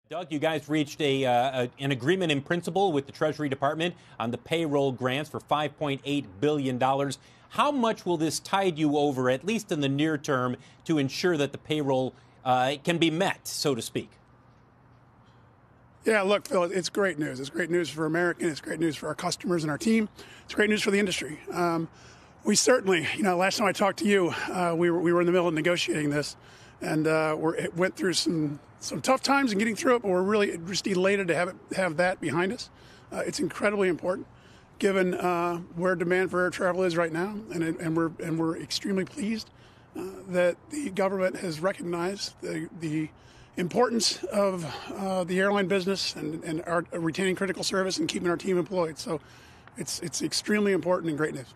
Doug, you guys reached an agreement in principle with the Treasury Department on the payroll grants for $5.8 billion. How much will this tide you over, at least in the near term, to ensure that the payroll can be met, so to speak? Yeah, look, Phil, it's great news. It's great news for American. It's great news for our customers and our team. It's great news for the industry. We certainly, last time I talked to you, we were in the middle of negotiating this, and it went through some tough times in getting through it, but we're really just elated to have that behind us. It's incredibly important, given where demand for air travel is right now, and we're extremely pleased that the government has recognized the importance of the airline business and our retaining critical service and keeping our team employed. So it's extremely important and great news.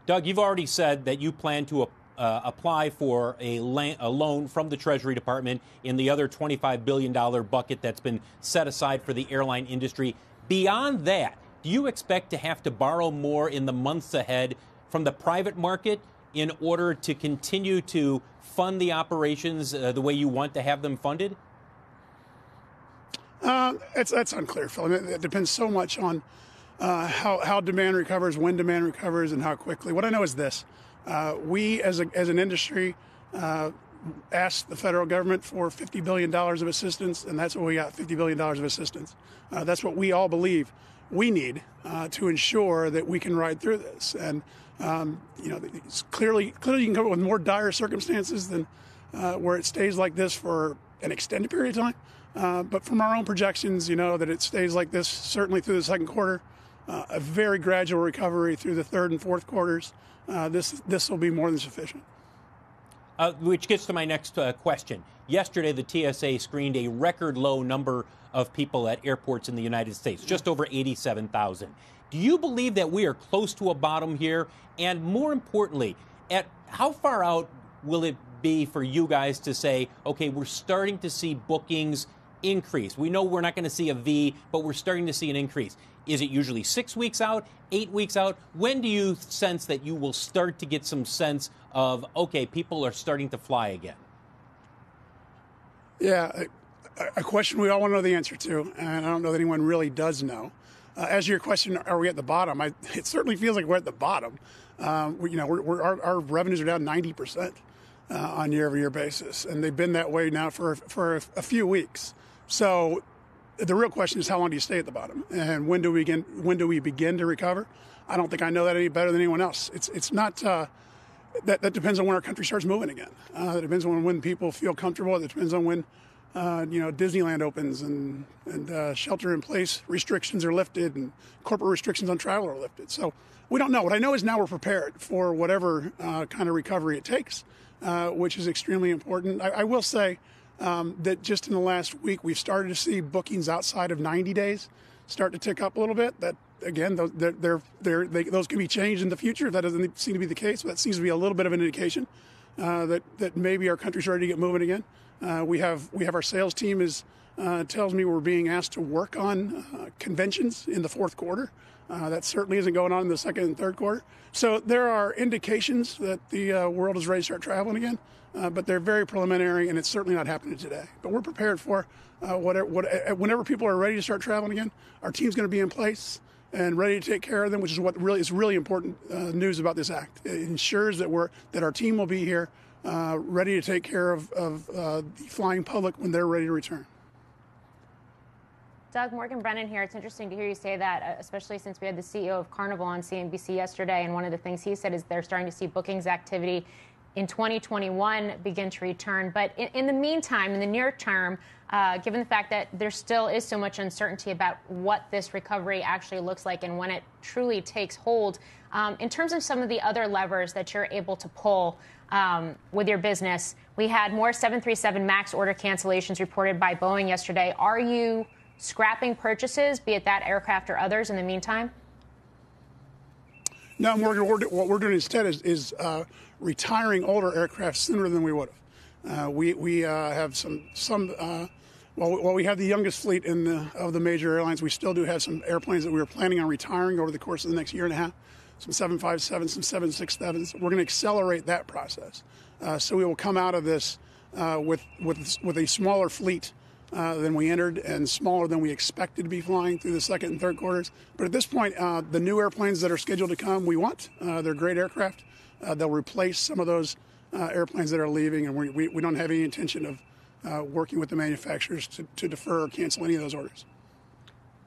Doug, you've already said that you plan to apply for a loan from the Treasury Department in the other $25 billion bucket that's been set aside for the airline industry. Beyond that, do you expect to have to borrow more in the months ahead from the private market in order to continue to fund the operations the way you want to have them funded? That's unclear, Phil. I mean, it depends so much on how demand recovers, when demand recovers, and how quickly. What I know is this. We, as an industry, asked the federal government for $50 billion of assistance, and that's what we got, $50 billion of assistance. That's what we all believe we need to ensure that we can ride through this. And, it's clearly you can come up with more dire circumstances than where it stays like this for an extended period of time. But from our own projections, that it stays like this certainly through the second quarter, a very gradual recovery through the third and fourth quarters. This will be more than sufficient. Which gets to my next question. Yesterday, the TSA screened a record low number of people at airports in the United States, just over 87,000. Do you believe that we are close to a bottom here? And more importantly, at how far out will it be for you guys to say, okay, we're starting to see bookings increase? We know we're not going to see a V, but we're starting to see an increase. Is it usually 6 weeks out, 8 weeks out? When do you sense that you will start to get some sense of, okay, people are starting to fly again? Yeah, a question we all want to know the answer to, and I don't know that anyone really does know. As to your question, are we at the bottom? It certainly feels like we're at the bottom. Our revenues are down 90% on year-over-year basis, and they've been that way now for a few weeks. So the real question is, how long do you stay at the bottom, and when do we begin to recover? I don't think I know that any better than anyone else. It's not that depends on when our country starts moving again. It depends on when people feel comfortable. It depends on when Disneyland opens and shelter-in-place restrictions are lifted and corporate restrictions on travel are lifted. So we don't know. What I know is now we're prepared for whatever kind of recovery it takes, which is extremely important. I will say that just in the last week, we've started to see bookings outside of 90 days start to tick up a little bit. That, again, those can be changed in the future. That doesn't seem to be the case, but that seems to be a little bit of an indication that maybe our country's ready to get moving again. We have our sales team tells me we're being asked to work on conventions in the fourth quarter. That certainly isn't going on in the second and third quarter. So there are indications that the world is ready to start traveling again, but they're very preliminary, and it's certainly not happening today. But we're prepared for whenever people are ready to start traveling again, our team's going to be in place and ready to take care of them, which is what really is really important news about this act. It ensures that our team will be here, ready to take care of the flying public when they're ready to return. Doug, Morgan Brennan here. It's interesting to hear you say that, especially since we had the CEO of Carnival on CNBC yesterday, and one of the things he said is they're starting to see bookings activity in 2021 begin to return. But in the meantime, in the near term, given the fact that there still is so much uncertainty about what this recovery actually looks like and when it truly takes hold, in terms of some of the other levers that you're able to pull with your business, we had more 737 MAX order cancellations reported by Boeing yesterday. Are you scrapping purchases, be it that aircraft or others, in the meantime? No, Morgan, what we're doing instead is retiring older aircraft sooner than we would have. We have while we have the youngest fleet of the major airlines, we still do have some airplanes that we were planning on retiring over the course of the next year and a half, some 757s, some 767s. We're going to accelerate that process. So we will come out of this with a smaller fleet than we entered and smaller than we expected to be flying through the second and third quarters. But at this point, the new airplanes that are scheduled to come, we want. They're great aircraft. They'll replace some of those airplanes that are leaving, and we don't have any intention of working with the manufacturers to defer or cancel any of those orders.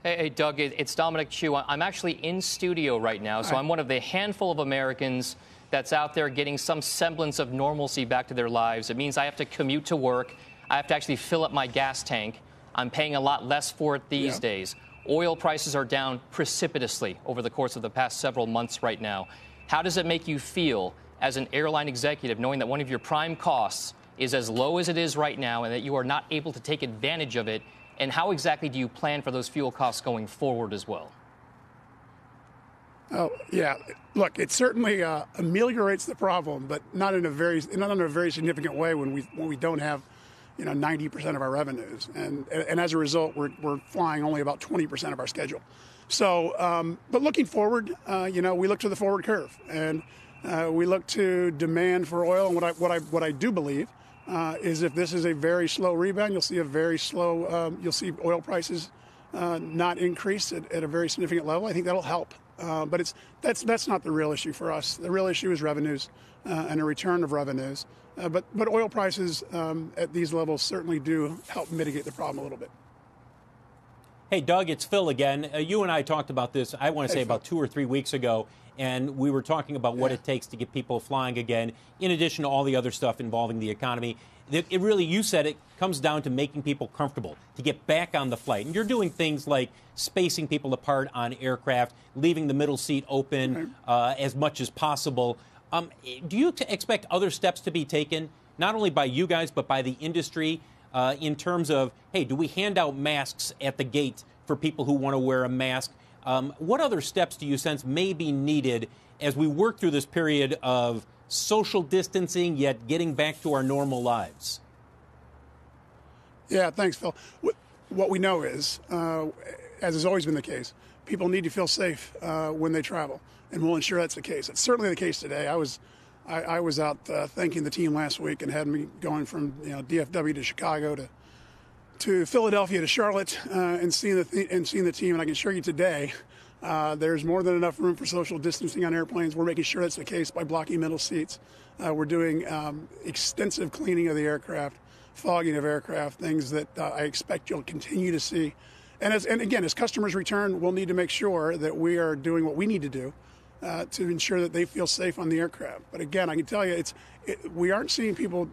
Hey, Doug, it's Dominic Chu. I'm actually in studio right now, so I'm one of the handful of Americans that's out there getting some semblance of normalcy back to their lives. It means I have to commute to work. I have to actually fill up my gas tank. I'm paying a lot less for it these days. Oil prices are down precipitously over the course of the past several months right now. How does it make you feel as an airline executive knowing that one of your prime costs is as low as it is right now and that you are not able to take advantage of it? And how exactly do you plan for those fuel costs going forward as well? Oh, yeah. Look, it certainly ameliorates the problem, but not in a very significant way when we don't have 90% of our revenues, and as a result, we're flying only about 20% of our schedule. So, but looking forward, we look to the forward curve, and we look to demand for oil. And what I do believe is if this is a very slow rebound, you'll see a very slow. You'll see oil prices not increase at a very significant level. I think that'll help. But that's not the real issue for us. The real issue is revenues and a return of revenues. But oil prices at these levels certainly do help mitigate the problem a little bit. Hey, Doug, it's Phil again. You and I talked about this, I want to say, about 2 or 3 weeks ago, and we were talking about what it takes to get people flying again, in addition to all the other stuff involving the economy. It really, you said it comes down to making people comfortable, to get back on the flight. And you're doing things like spacing people apart on aircraft, leaving the middle seat open as much as possible. Do you expect other steps to be taken, not only by you guys, but by the industry, in terms of, hey, do we hand out masks at the gate for people who want to wear a mask? What other steps do you sense may be needed as we work through this period of social distancing, yet getting back to our normal lives? Yeah, thanks, Phil. What we know is, as has always been the case, people need to feel safe when they travel, and we'll ensure that's the case. It's certainly the case today. I was out thanking the team last week and had me going from DFW to Chicago to Philadelphia to Charlotte and seeing the team. And I can assure you today, there's more than enough room for social distancing on airplanes. We're making sure that's the case by blocking middle seats. We're doing extensive cleaning of the aircraft, fogging of aircraft, things that I expect you'll continue to see. And again, as customers return, we'll need to make sure that we are doing what we need to do to ensure that they feel safe on the aircraft. But again, I can tell you, we aren't seeing people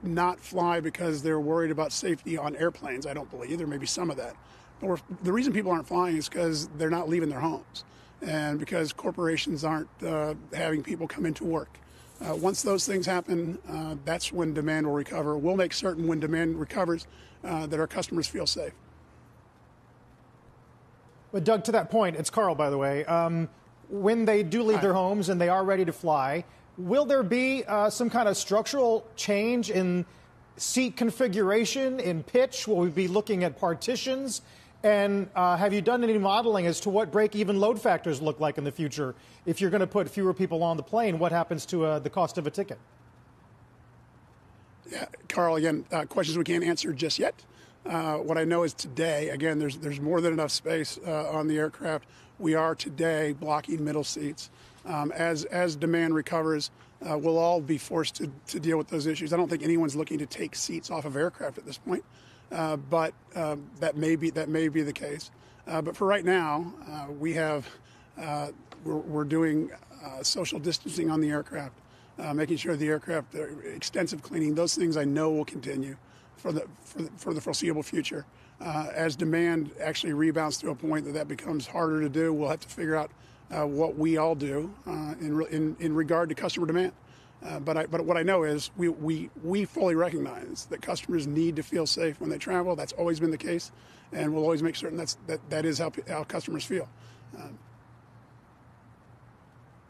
not fly because they're worried about safety on airplanes. I don't believe there may be some of that. But the reason people aren't flying is because they're not leaving their homes, and because corporations aren't having people come into work. Once those things happen, that's when demand will recover. We'll make certain when demand recovers that our customers feel safe. But Doug, to that point, it's Carl, by the way. When they do leave their homes and they are ready to fly, will there be some kind of structural change in seat configuration, in pitch? Will we be looking at partitions? And have you done any modeling as to what break-even load factors look like in the future? If you're going to put fewer people on the plane, what happens to the cost of a ticket? Yeah, Carl, again, questions we can't answer just yet. What I know is today, again, there's more than enough space on the aircraft. We are today blocking middle seats. As demand recovers, we'll all be forced to deal with those issues. I don't think anyone's looking to take seats off of aircraft at this point, but that may be the case. But for right now, we're doing social distancing on the aircraft, making sure the aircraft, extensive cleaning. Those things I know will continue for the foreseeable future. As demand actually rebounds to a point that becomes harder to do, we'll have to figure out what we all do in regard to customer demand. But what I know is we fully recognize that customers need to feel safe when they travel. That's always been the case, and we'll always make certain that is how customers feel.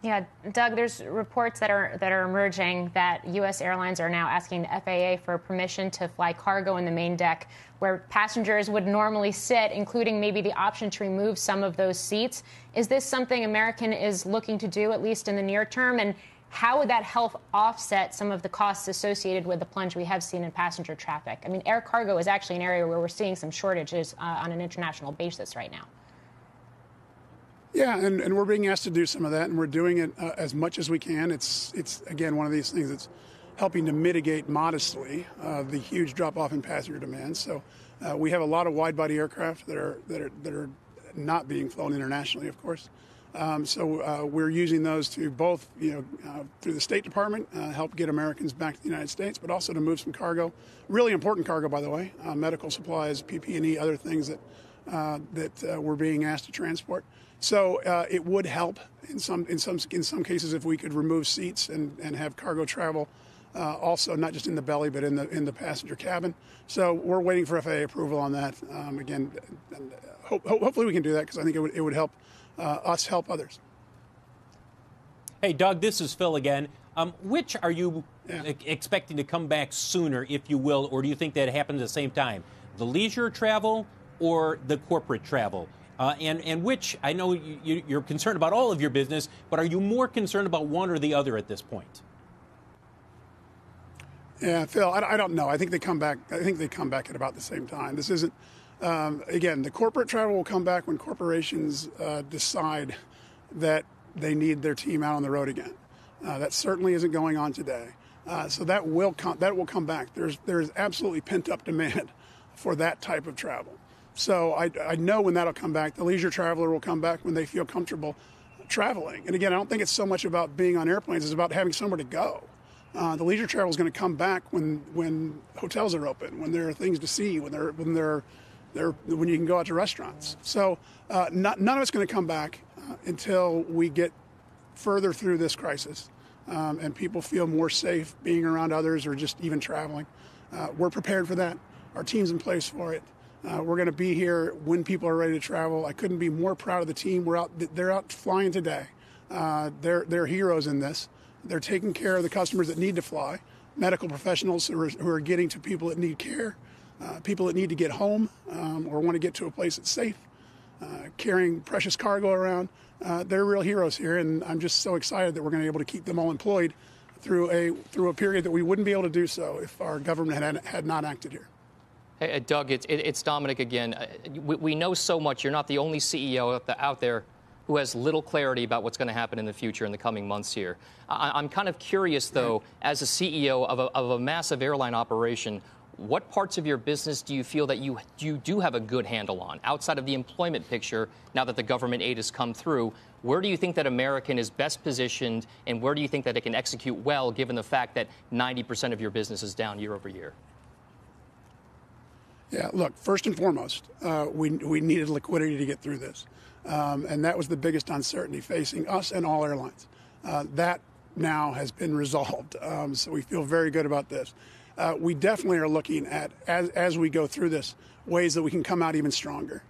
Yeah, Doug, there's reports that are emerging that U.S. airlines are now asking the FAA for permission to fly cargo in the main deck where passengers would normally sit, including maybe the option to remove some of those seats. Is this something American is looking to do, at least in the near term? And how would that help offset some of the costs associated with the plunge we have seen in passenger traffic? I mean, air cargo is actually an area where we're seeing some shortages on an international basis right now. Yeah, and we're being asked to do some of that, and we're doing it as much as we can. It's again one of these things that's helping to mitigate modestly the huge drop-off in passenger demand. So we have a lot of wide-body aircraft that are not being flown internationally, of course. So we're using those to both, through the State Department, help get Americans back to the United States, but also to move some cargo, really important cargo, by the way, medical supplies, PP&E, other things that we're being asked to transport. So it would help in some cases if we could remove seats and have cargo travel, also not just in the belly but in the passenger cabin. So we're waiting for FAA approval on that. Again, hopefully we can do that because I think it would help us help others. Hey, Doug, this is Phil again. Which are you expecting to come back sooner, if you will, or do you think that happens at the same time? The leisure travel or the corporate travel? And which, I know you're concerned about all of your business, but are you more concerned about one or the other at this point? Yeah, Phil, I don't know. I think they come back. I think they come back at about the same time. This isn't. Again, the corporate travel will come back when corporations decide that they need their team out on the road again. That certainly isn't going on today. So that will come back. There's absolutely pent up demand for that type of travel. So I know when that'll come back. The leisure traveler will come back when they feel comfortable traveling. And again, I don't think it's so much about being on airplanes. It's about having somewhere to go. The leisure travel is going to come back when hotels are open, when there are things to see, when you can go out to restaurants. So none of it's going to come back until we get further through this crisis and people feel more safe being around others or just even traveling. We're prepared for that. Our team's in place for it. We're going to be here when people are ready to travel. I couldn't be more proud of the team. They're out flying today. They're heroes in this. They're taking care of the customers that need to fly, medical professionals who are getting to people that need care, people that need to get home or want to get to a place that's safe, carrying precious cargo around. They're real heroes here, and I'm just so excited that we're going to be able to keep them all employed through a period that we wouldn't be able to do so if our government had not acted here. Hey, Doug, it's Dominic again. We know so much. You're not the only CEO out there who has little clarity about what's going to happen in the future in the coming months here. I'm kind of curious, though, as a CEO of a massive airline operation, what parts of your business do you feel that you do have a good handle on outside of the employment picture now that the government aid has come through? Where do you think that American is best positioned, and where do you think that it can execute well, given the fact that 90% of your business is down year over year? Yeah, look, first and foremost, we needed liquidity to get through this. And that was the biggest uncertainty facing us and all airlines. That now has been resolved. So we feel very good about this. We definitely are looking at, as we go through this, ways that we can come out even stronger,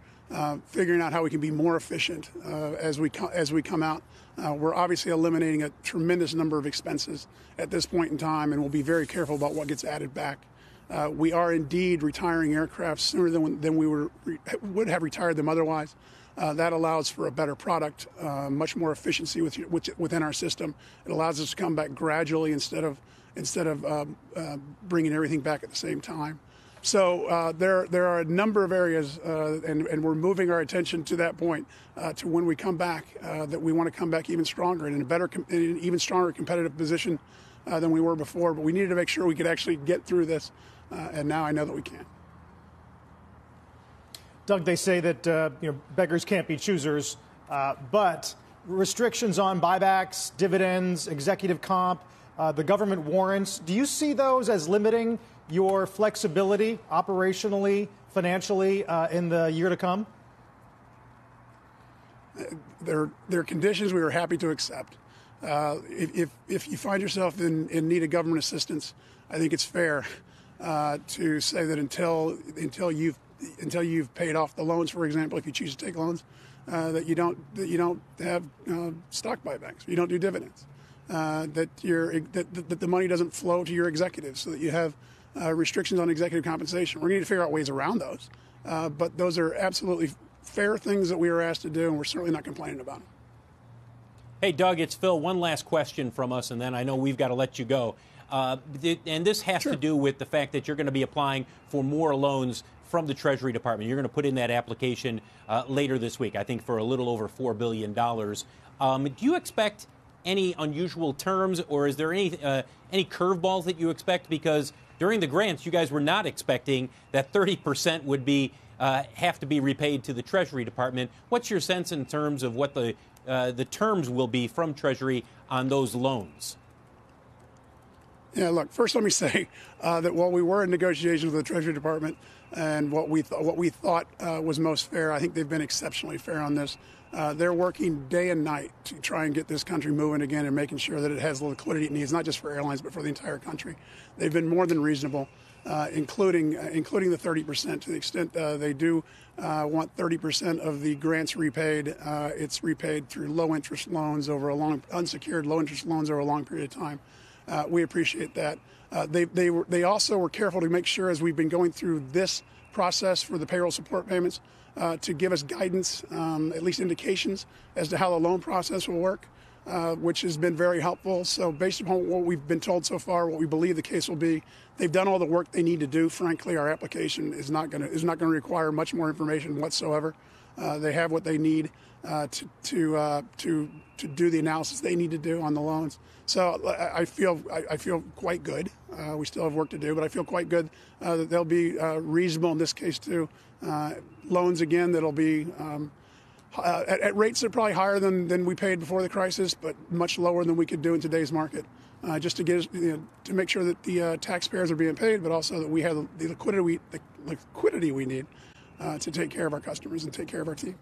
figuring out how we can be more efficient as we come out. We're obviously eliminating a tremendous number of expenses at this point in time, and we'll be very careful about what gets added back. We are indeed retiring aircraft sooner than we would have retired them otherwise. That allows for a better product, much more efficiency within our system. It allows us to come back gradually instead of bringing everything back at the same time. So there are a number of areas, and we're moving our attention to that point, to when we come back, that we want to come back even stronger and in an even stronger competitive position than we were before. But we needed to make sure we could actually get through this, and now I know that we can. Doug, they say that beggars can't be choosers, but restrictions on buybacks, dividends, executive comp, the government warrants, do you see those as limiting your flexibility operationally, financially in the year to come? They're conditions we are happy to accept. If you find yourself in need of government assistance, I think it's fair to say that until you've paid off the loans, for example, if you choose to take loans, that you don't have stock buybacks, you don't do dividends, that the money doesn't flow to your executives, so that you have restrictions on executive compensation. We're going to figure out ways around those, but those are absolutely fair things that we are asked to do, and we're certainly not complaining about them. Hey, Doug, it's Phil. One last question from us, and then I know we've got to let you go. And this has to do with the fact that you're going to be applying for more loans from the Treasury Department. You're going to put in that application later this week, I think for a little over $4 billion. Do you expect any unusual terms, or is there any curveballs that you expect? Because during the grants, you guys were not expecting that 30% would be have to be repaid to the Treasury Department. What's your sense in terms of what the terms will be from Treasury on those loans? Yeah, look, first let me say that while we were in negotiations with the Treasury Department and what we thought was most fair, I think they've been exceptionally fair on this. They're working day and night to try and get this country moving again and making sure that it has the liquidity it needs, not just for airlines, but for the entire country. They've been more than reasonable, including the 30%. To the extent they do want 30% of the grants repaid, it's repaid through low-interest loans over unsecured low-interest loans over a long period of time. We appreciate that. They also were careful to make sure, as we've been going through this process for the payroll support payments, to give us guidance, at least indications, as to how the loan process will work, which has been very helpful. So based upon what we've been told so far, what we believe the case will be, they've done all the work they need to do. Frankly, our application is not going to require much more information whatsoever. They have what they need to do the analysis they need to do on the loans. So I feel quite good. We still have work to do, but I feel quite good that they'll be reasonable in this case too. Loans again that'll be at rates that are probably higher than we paid before the crisis, but much lower than we could do in today's market. Just to get to make sure that the taxpayers are being paid, but also that we have the liquidity we need to take care of our customers and take care of our team.